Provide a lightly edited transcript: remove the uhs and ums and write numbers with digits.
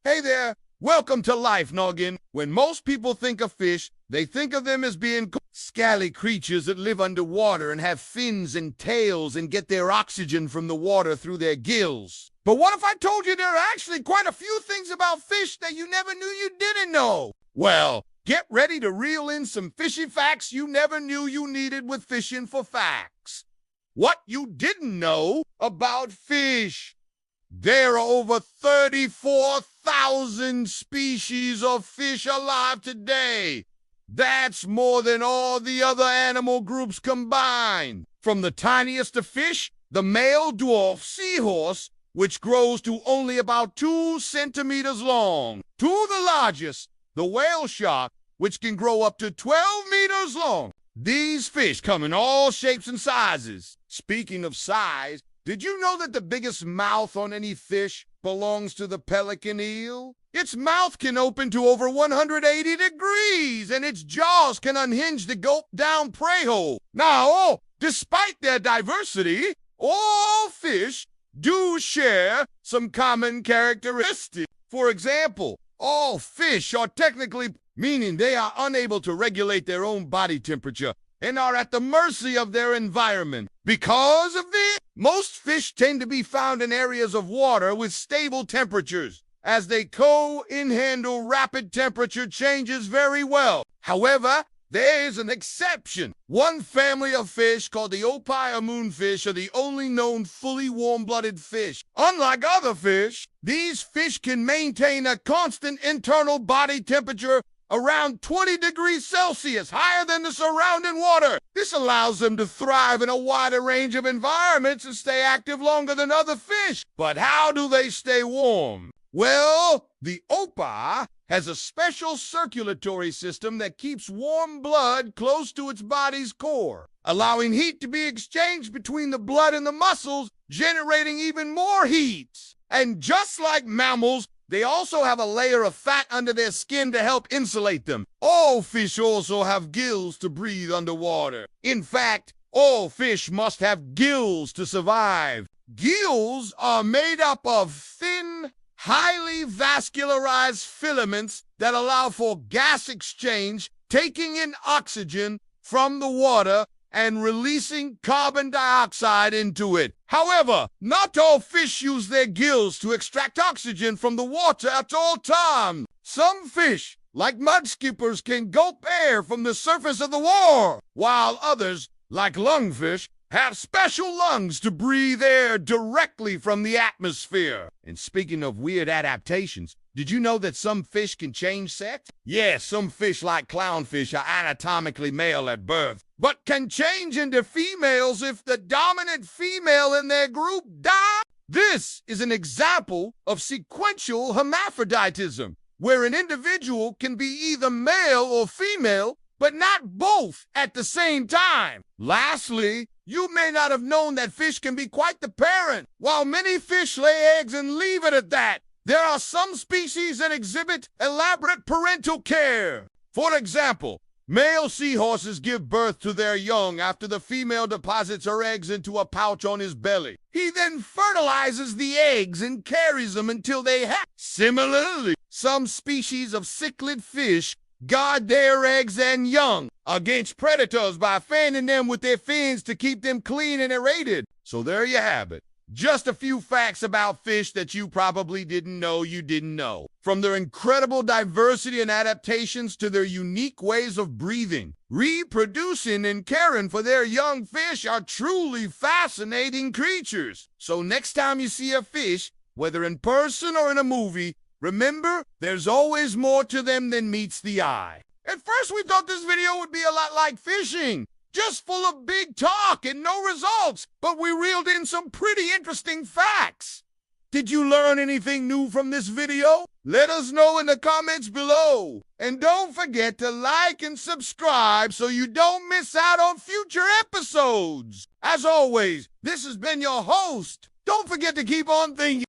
Hey there, welcome to Life Noggin. When most people think of fish, they think of them as being scaly creatures that live underwater and have fins and tails and get their oxygen from the water through their gills. But what if I told you there are actually quite a few things about fish that you never knew you didn't know? Well, get ready to reel in some fishy facts you never knew you needed with Fishing for Facts. What you didn't know about fish. There are over 34,000 species of fish alive today. That's more than all the other animal groups combined. From the tiniest of fish, the male dwarf seahorse, which grows to only about 2 centimeters long, to the largest, the whale shark, which can grow up to 12 meters long. These fish come in all shapes and sizes. Speaking of size, did you know that the biggest mouth on any fish belongs to the pelican eel? Its mouth can open to over 180 degrees, and its jaws can unhinge to gulp down prey whole. Now, despite their diversity, all fish do share some common characteristics. For example, all fish are technically, meaning they are unable to regulate their own body temperature and are at the mercy of their environment. Because of this, most fish tend to be found in areas of water with stable temperatures, as they can handle rapid temperature changes very well. However, there is an exception. One family of fish called the opie or moonfish are the only known fully warm-blooded fish. Unlike other fish, these fish can maintain a constant internal body temperature around 20 degrees Celsius, higher than the surrounding water. This allows them to thrive in a wider range of environments and stay active longer than other fish. But how do they stay warm? Well, the opie has a special circulatory system that keeps warm blood close to its body's core, allowing heat to be exchanged between the blood and the muscles, generating even more heat. And just like mammals, they also have a layer of fat under their skin to help insulate them. All fish also have gills to breathe underwater. In fact, all fish must have gills to survive. Gills are made up of thin, highly vascularized filaments that allow for gas exchange, taking in oxygen from the water and releasing carbon dioxide into it. However, not all fish use their gills to extract oxygen from the water at all times. Some fish, like mudskippers, can gulp air from the surface of the water, while others, like lungfish, have special lungs to breathe air directly from the atmosphere. And speaking of weird adaptations, did you know that some fish can change sex? Yes, some fish like clownfish are anatomically male at birth, but can change into females if the dominant female in their group dies. This is an example of sequential hermaphroditism, where an individual can be either male or female, but not both at the same time. Lastly, you may not have known that fish can be quite the parent. While many fish lay eggs and leave it at that, there are some species that exhibit elaborate parental care. For example, male seahorses give birth to their young after the female deposits her eggs into a pouch on his belly. He then fertilizes the eggs and carries them until they hatch. Similarly, some species of cichlid fish guard their eggs and young against predators by fanning them with their fins to keep them clean and aerated. So there you have it. Just a few facts about fish that you probably didn't know you didn't know. From their incredible diversity and adaptations to their unique ways of breathing, reproducing, and caring for their young fish are truly fascinating creatures. So next time you see a fish, whether in person or in a movie, remember, there's always more to them than meets the eye. At first, we thought this video would be a lot like fishing, just full of big talk and no results, but we reeled in some pretty interesting facts. Did you learn anything new from this video? Let us know in the comments below. And don't forget to like and subscribe so you don't miss out on future episodes. As always, this has been your host. Don't forget to keep on thinking.